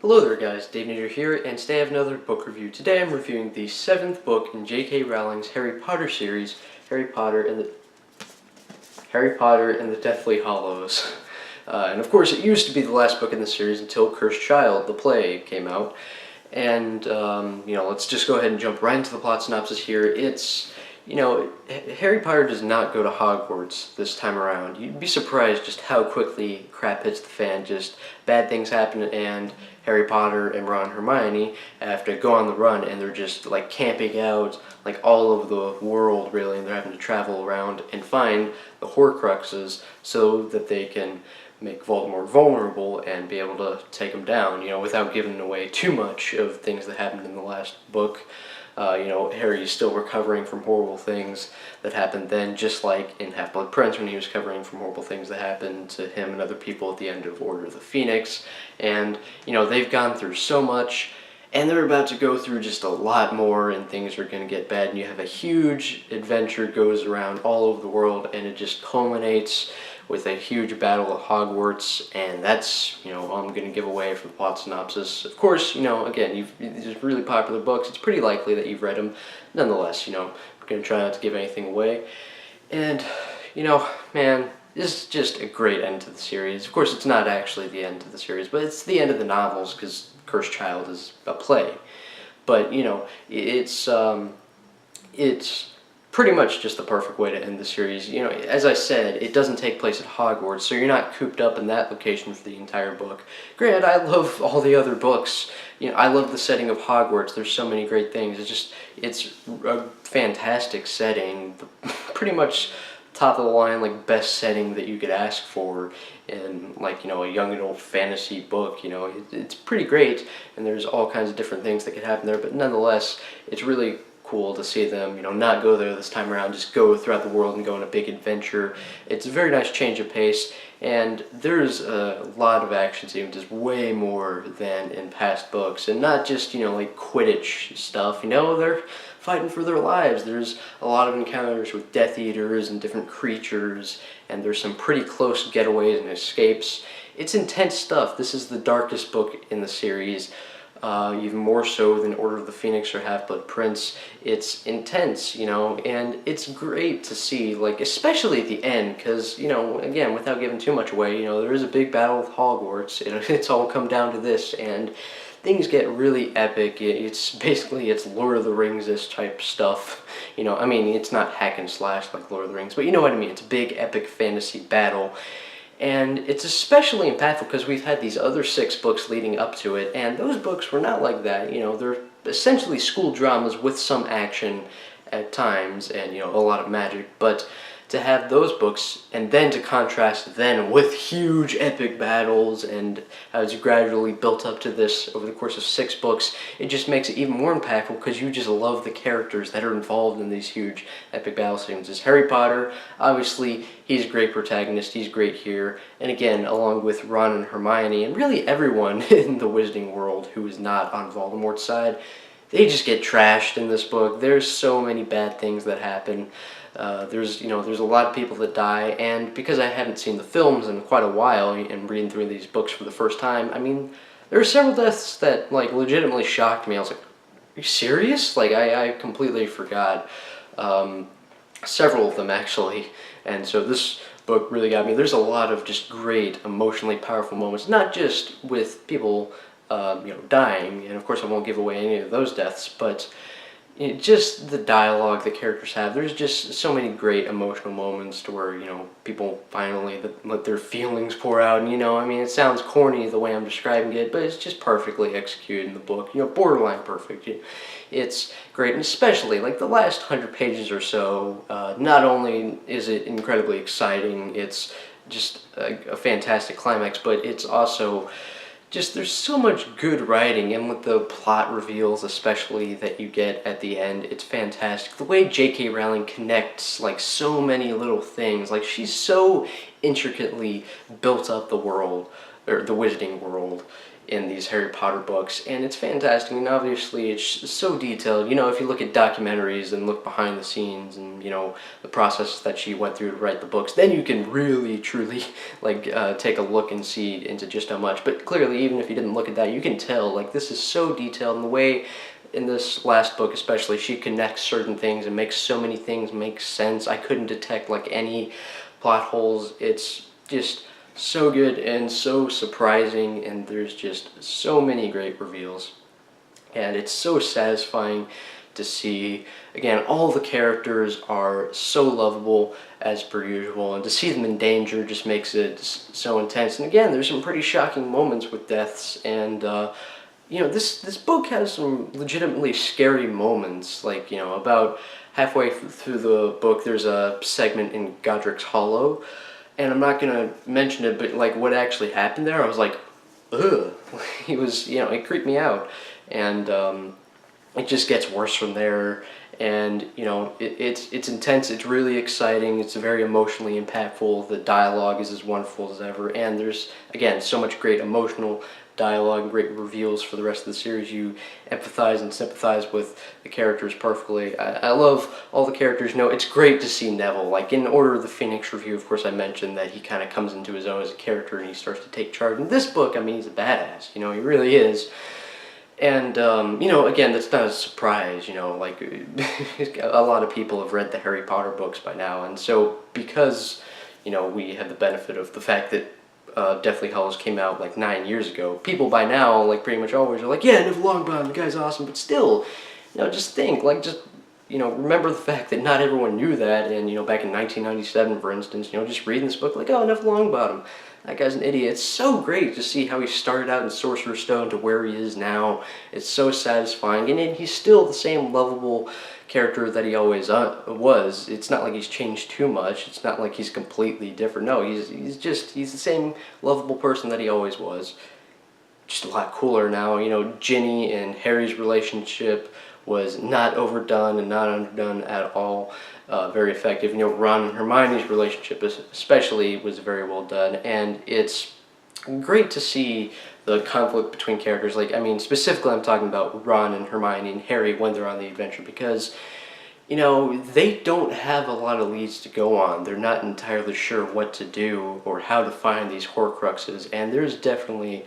Hello there guys, Dave Nader here, and today I have another book review. Today I'm reviewing the 7th book in J.K. Rowling's Harry Potter series, Harry Potter and the Deathly Hallows. And of course it used to be the last book in the series until Cursed Child, the play, came out. And, let's just go ahead and jump right into the plot synopsis here. Harry Potter does not go to Hogwarts this time around. You'd be surprised just how quickly crap hits the fan. Just bad things happen, and Harry Potter and Ron and Hermione have to go on the run, and they're just like camping out like all over the world, really, and they're having to travel around and find the Horcruxes so that they can make Voldemort vulnerable and be able to take him down, without giving away too much of things that happened in the last book. Harry's still recovering from horrible things that happened then, just like in Half-Blood Prince when he was recovering from horrible things that happened to him and other people at the end of Order of the Phoenix. And, they've gone through so much, and they're about to go through just a lot more, and things are going to get bad, and you have a huge adventure goes around all over the world, and it just culminates with a huge battle at Hogwarts, and that's, all I'm going to give away for the plot synopsis. Of course, again, these are really popular books. It's pretty likely that you've read them. Nonetheless, I'm going to try not to give anything away. And, man, this is just a great end to the series. Of course, it's not actually the end of the series, but it's the end of the novels, because Cursed Child is a play. But, it's pretty much just the perfect way to end the series. As I said, it doesn't take place at Hogwarts, so you're not cooped up in that location for the entire book. Granted, I love all the other books. I love the setting of Hogwarts. There's so many great things. It's a fantastic setting. Pretty much top of the line, best setting that you could ask for in, a young adult fantasy book. It's pretty great, and there's all kinds of different things that could happen there, but nonetheless, it's really cool to see them, not go there this time around, just go throughout the world and go on a big adventure. It's a very nice change of pace, and there's a lot of action sequences, way more than in past books, and not just, Quidditch stuff, they're fighting for their lives. There's a lot of encounters with Death Eaters and different creatures, and there's some pretty close getaways and escapes. It's intense stuff. This is the darkest book in the series. Even more so than Order of the Phoenix or Half-Blood Prince. It's intense, and it's great to see, especially at the end, because, again, without giving too much away, there is a big battle with Hogwarts. It's all come down to this, and things get really epic. It's Lord of the Rings-ish type stuff. It's not hack and slash like Lord of the Rings, but you know what I mean. It's a big epic fantasy battle. And it's especially impactful because we've had these other 6 books leading up to it, and those books were not like that. They're essentially school dramas with some action at times and, a lot of magic, but to have those books and then to contrast then with huge epic battles and how it's gradually built up to this over the course of 6 books, it just makes it even more impactful because you just love the characters that are involved in these huge epic battle sequences. Harry Potter, obviously, he's a great protagonist, he's great here, and again, along with Ron and Hermione, and really everyone in the Wizarding world who is not on Voldemort's side, they just get trashed in this book. There's so many bad things that happen. There's a lot of people that die, and because I haven't seen the films in quite a while and reading through these books for the first time, there are several deaths that, legitimately shocked me. I was like, are you serious? I completely forgot several of them, actually, and so this book really got me. There's a lot of just great, emotionally powerful moments, not just with people, dying, and of course I won't give away any of those deaths, but just the dialogue the characters have. There's just so many great emotional moments to where, people finally let their feelings pour out. And, it sounds corny the way I'm describing it, but it's just perfectly executed in the book. Borderline perfect. It's great, and especially, the last 100 pages or so, not only is it incredibly exciting, it's just a fantastic climax, but it's also there's so much good writing, and with the plot reveals especially that you get at the end, it's fantastic. The way J.K. Rowling connects so many little things, she's so intricately built up the world, or the Wizarding world. in these Harry Potter books, and it's fantastic. And obviously, it's so detailed. You know, if you look at documentaries and look behind the scenes, and you know the process that she went through to write the books, then you can really, truly, like, take a look and see into just how much. But clearly, even if you didn't look at that, you can tell, like, this is so detailed, and the way in this last book especially, she connects certain things and makes so many things make sense. I couldn't detect like any plot holes. It's just so good and so surprising, and there's just so many great reveals, and it's so satisfying to see. Again, all the characters are so lovable as per usual, and to see them in danger just makes it so intense. And again, there's some pretty shocking moments with deaths, and you know, this book has some legitimately scary moments. Like, you know, about halfway through the book, there's a segment in Godric's Hollow, and I'm not gonna mention it, but like what actually happened there, I was like, ugh. It was, you know, it creeped me out, and it just gets worse from there. And you know, it's intense. It's really exciting. It's very emotionally impactful. The dialogue is as wonderful as ever, and there's again so much great emotional dialogue and great reveals for the rest of the series. You empathize and sympathize with the characters perfectly. I love all the characters. You know, it's great to see Neville. Like in Order of the Phoenix review, of course, I mentioned that he kind of comes into his own as a character and he starts to take charge. In this book, I mean, he's a badass. You know, he really is. And, you know, again, that's not a surprise, you know, like, a lot of people have read the Harry Potter books by now, and so, because, you know, we have the benefit of the fact that Deathly Hallows came out, like, 9 years ago, people by now, like, pretty much always are like, yeah, Neville Longbottom, the guy's awesome, but still, you know, just think, like, just, you know, remember the fact that not everyone knew that, and, you know, back in 1997, for instance, you know, just reading this book, like, oh, Neville Longbottom, that guy's an idiot. It's so great to see how he started out in Sorcerer's Stone to where he is now. It's so satisfying, and he's still the same lovable character that he always was. It's not like he's changed too much. It's not like he's completely different. No, he's the same lovable person that he always was. Just a lot cooler now. You know, Ginny and Harry's relationship was not overdone and not underdone at all. Very effective. You know, Ron and Hermione's relationship especially was very well done, and it's great to see the conflict between characters. Like, I mean, specifically I'm talking about Ron and Hermione and Harry when they're on the adventure, because, you know, they don't have a lot of leads to go on. They're not entirely sure what to do or how to find these Horcruxes, and there's definitely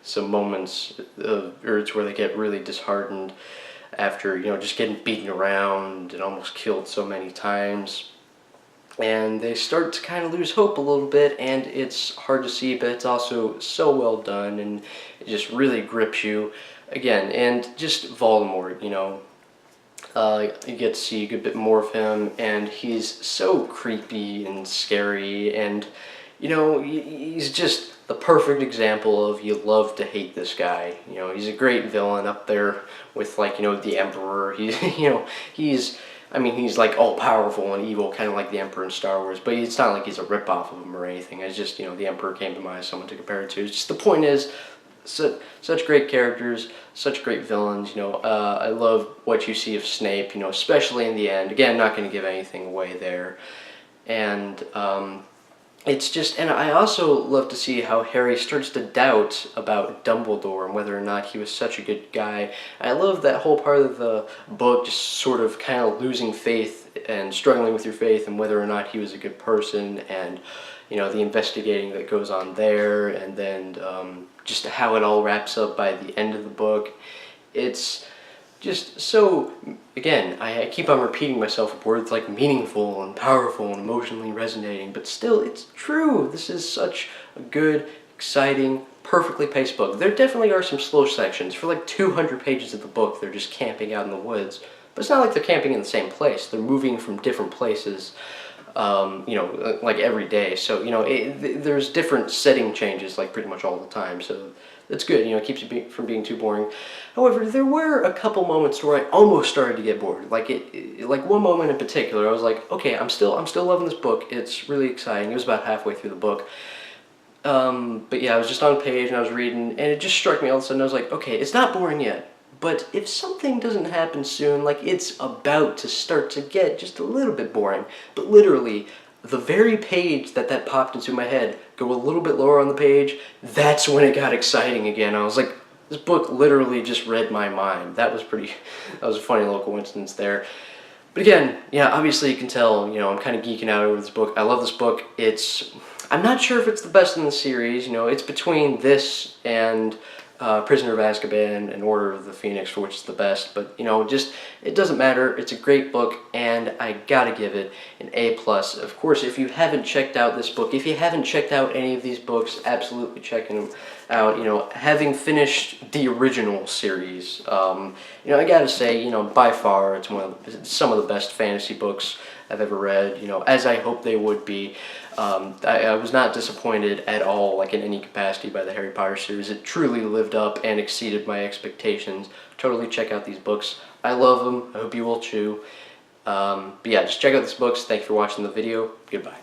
some moments where they get really disheartened after, you know, just getting beaten around and almost killed so many times. And they start to kind of lose hope a little bit, and it's hard to see, but it's also so well done, and it just really grips you. Again, and just Voldemort, you know, you get to see a good bit more of him, and he's so creepy and scary, and, you know, he's just the perfect example of you love to hate this guy. You know, he's a great villain up there with, like, you know, the Emperor. He's, you know, I mean, he's like all powerful and evil, kind of like the Emperor in Star Wars, but it's not like he's a ripoff of him or anything. It's just, you know, the Emperor came to mind as someone to compare it to. It's just, the point is, such great characters, such great villains. You know, I love what you see of Snape, you know, especially in the end. Again, not going to give anything away there. And, it's just, and I also love to see how Harry starts to doubt about Dumbledore and whether or not he was such a good guy. I love that whole part of the book, just sort of kind of losing faith and struggling with your faith and whether or not he was a good person, and, you know, the investigating that goes on there, and then just how it all wraps up by the end of the book. It's just so, again, I keep on repeating myself with words like meaningful and powerful and emotionally resonating, but still, it's true. This is such a good, exciting, perfectly paced book. There definitely are some slow sections. For like 200 pages of the book, they're just camping out in the woods. But it's not like they're camping in the same place. They're moving from different places, you know, like every day. So, you know, there's different setting changes like pretty much all the time. So it's good, you know, it keeps you from being too boring. However, there were a couple moments where I almost started to get bored. Like like one moment in particular, I was like, okay, I'm still loving this book. It's really exciting. It was about halfway through the book. But yeah, I was just on a page and I was reading, and it just struck me all of a sudden. I was like, okay, it's not boring yet. But if something doesn't happen soon, like, it's about to start to get just a little bit boring. But literally, the very page that popped into my head, go a little bit lower on the page, that's when it got exciting again. I was like, this book literally just read my mind. That was a funny little coincidence there. But again, yeah, obviously you can tell, I'm kind of geeking out over this book. I love this book. I'm not sure if it's the best in the series. It's between this and Prisoner of Azkaban and Order of the Phoenix, for which is the best. But, it doesn't matter. It's a great book, and I gotta give it an A+. Of course, if you haven't checked out this book, if you haven't checked out any of these books, absolutely checking them out. Having finished the original series, I gotta say, by far, it's some of the best fantasy books I've ever read, as I hope they would be. I was not disappointed at all, like in any capacity, by the Harry Potter series. It truly lived up and exceeded my expectations. Totally check out these books. I love them. I hope you will too. But yeah, just check out these books. Thank you for watching the video. Goodbye.